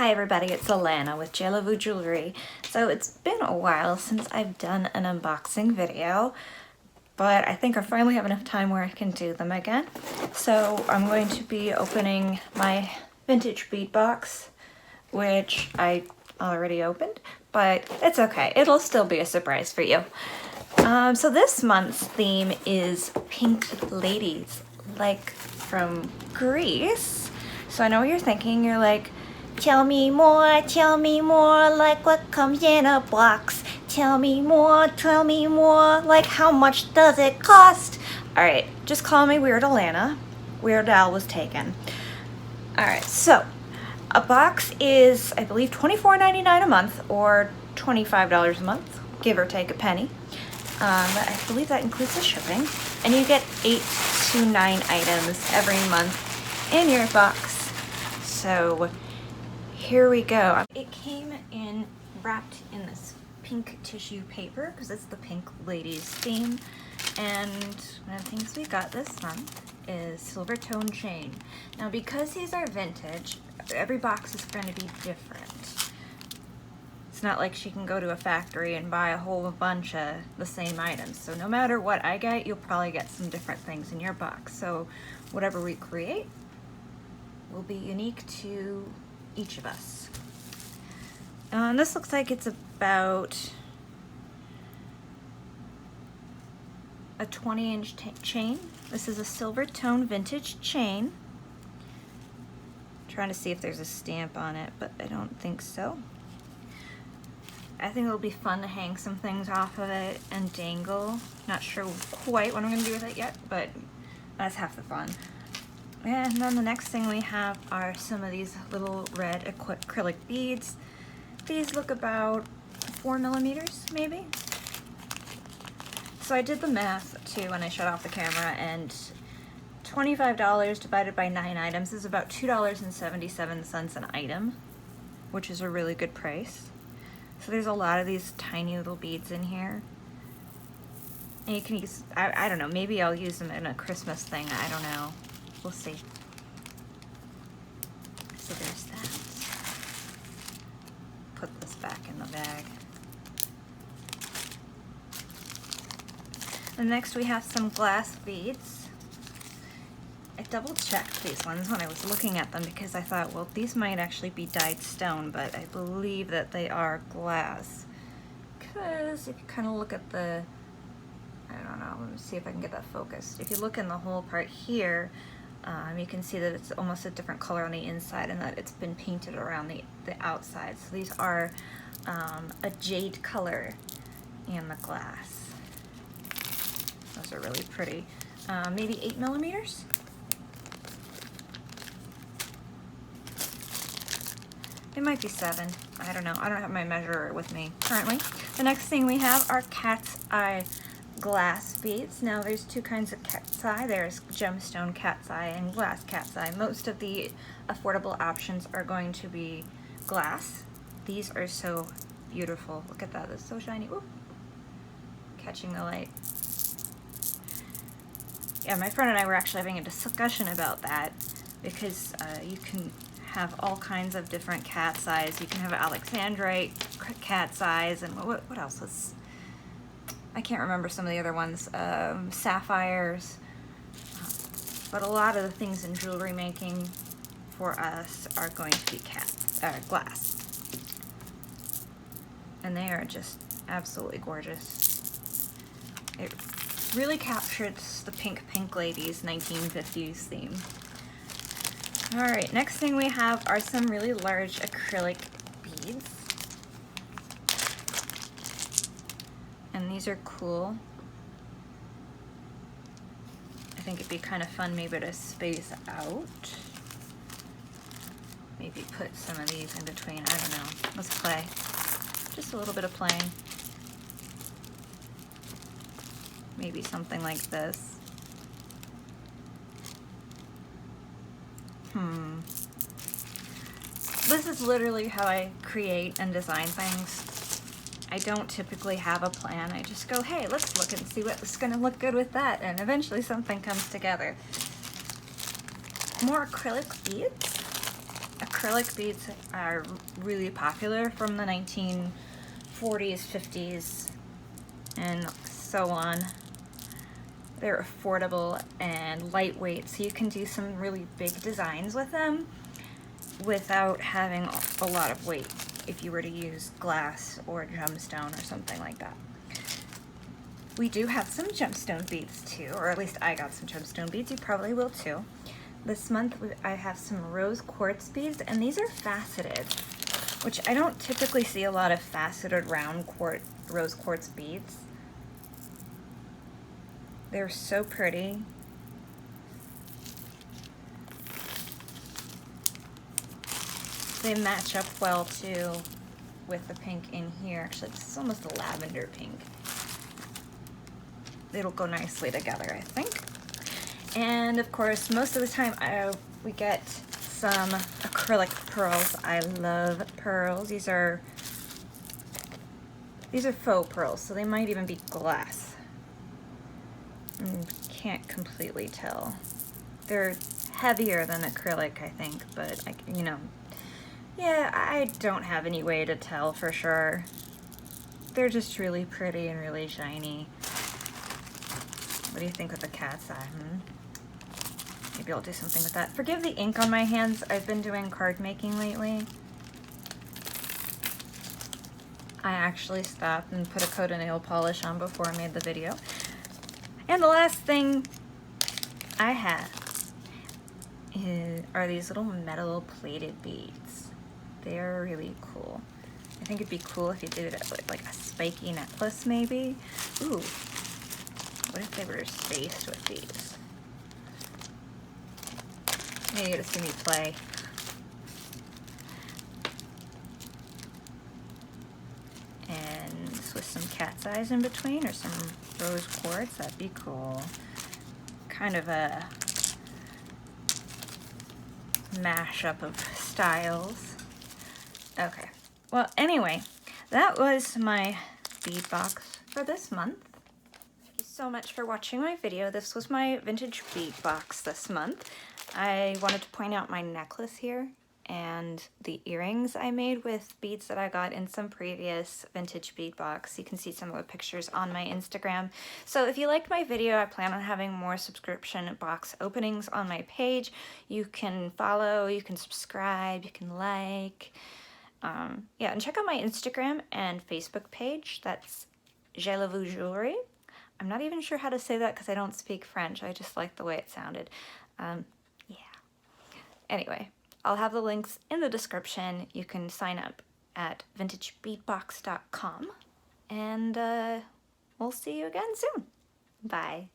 Hi everybody, it's Alana with Jalavu Jewelry. So it's been a while since I've done an unboxing video, but I think I finally have enough time where I can do them again. So I'm going to be opening my vintage bead box, which I already opened, but it's okay. It'll still be a surprise for you. So this month's theme is Pink Ladies, like from Greece. So I know what you're thinking. You're like, tell me more, like what comes in a box. Tell me more, like how much does it cost? Alright, just call me Weird Alana. Weird Al was taken. Alright, so a box is, I believe, $24.99 a month or $25 a month, give or take a penny. I believe that includes the shipping. And you get 8 to 9 items every month in your box. So here we go. It came in wrapped in this pink tissue paper because it's the Pink Ladies theme. And one of the things we got this month is silver tone chain. Now because these are vintage, every box is going to be different. It's not like she can go to a factory and buy a whole bunch of the same items. So no matter what I get, you'll probably get some different things in your box. So whatever we create will be unique to each of us. This looks like it's about a 20-inch chain. This is a silver tone vintage chain. Trying to see if there's a stamp on it, but I don't think so. I think it'll be fun to hang some things off of it and dangle. Not sure quite what I'm going to do with it yet, but that's half the fun. And then the next thing we have are some of these little red acrylic beads. These look about 4 millimeters, maybe. So I did the math too when I shut off the camera, and $25 divided by 9 items is about $2.77 an item, which is a really good price. So there's a lot of these tiny little beads in here. And you can use, I don't know, maybe I'll use them in a Christmas thing, I don't know. We'll see. So there's that. Put this back in the bag. And next we have some glass beads. I double checked these ones when I was looking at them because I thought, well, these might actually be dyed stone, but I believe that they are glass. Because if you kind of look at the, I don't know, let me see if I can get that focused. If you look in the whole part here, you can see that it's almost a different color on the inside and that it's been painted around the outside. So these are a jade color in the glass. Those are really pretty. Maybe 8 millimeters? It might be 7. I don't know. I don't have my measurer with me currently. The next thing we have are cat's eye glass beads. Now there's 2 kinds of cat's eye. There's gemstone cat's eye and glass cat's eye. Most of the affordable options are going to be glass. These are so beautiful. Look at that. It's so shiny. Ooh. Catching the light. Yeah, my friend and I were actually having a discussion about that because you can have all kinds of different cat's eyes. You can have Alexandrite cat's eyes, and what else was, I can't remember some of the other ones, sapphires, but a lot of the things in jewelry making for us are going to be glass, and they are just absolutely gorgeous. It really captures the Pink Ladies 1950s theme. Alright, next thing we have are some really large acrylic beads. And these are cool. I think it'd be kind of fun maybe to space out. Maybe put some of these in between, I don't know. Let's play. Just a little bit of playing. Maybe something like this. This is literally how I create and design things. I don't typically have a plan. I just go, hey, let's look and see what's going to look good with that, and eventually something comes together. More acrylic beads. acrylic beads are really popular from the 1940s, 50s, and so on. They're affordable and lightweight, so you can do some really big designs with them without having a lot of weight if you were to use glass or gemstone or something like that. We do have some gemstone beads too, or at least I got some gemstone beads. You probably will too. This month I have some rose quartz beads, and these are faceted, which I don't typically see a lot of faceted round rose quartz beads. They're so pretty. They match up well too with the pink in here. Actually, this is almost a lavender pink. It'll go nicely together, I think. And of course, most of the time we get some acrylic pearls. I love pearls. These are faux pearls, so they might even be glass. Can't completely tell. They're heavier than acrylic, I think, but you know, yeah, I don't have any way to tell for sure. They're just really pretty and really shiny. What do you think with the cat's eye? Maybe I'll do something with that. Forgive the ink on my hands. I've been doing card making lately. I actually stopped and put a coat of nail polish on before I made the video. And the last thing I have are these little metal plated beads. They're really cool. I think it'd be cool if you did it with like a spiky necklace maybe. Ooh. What if they were spaced with these? Maybe you get to see me play. And with some cat's eyes in between or some rose quartz, that'd be cool. Kind of a mashup of styles. Okay, well anyway, that was my bead box for this month. So much for watching my video. This was my vintage bead box this month. I wanted to point out my necklace here and the earrings I made with beads that I got in some previous vintage bead box. You can see some of the pictures on my Instagram. So if you liked my video, I plan on having more subscription box openings on my page. You can follow, you can subscribe, you can like. Yeah, and check out my Instagram and Facebook page. That's Jewelry. I'm not even sure how to say that because I don't speak French. I just like the way it sounded. Yeah. Anyway, I'll have the links in the description. You can sign up at vintagebeadbox.com. And we'll see you again soon. Bye.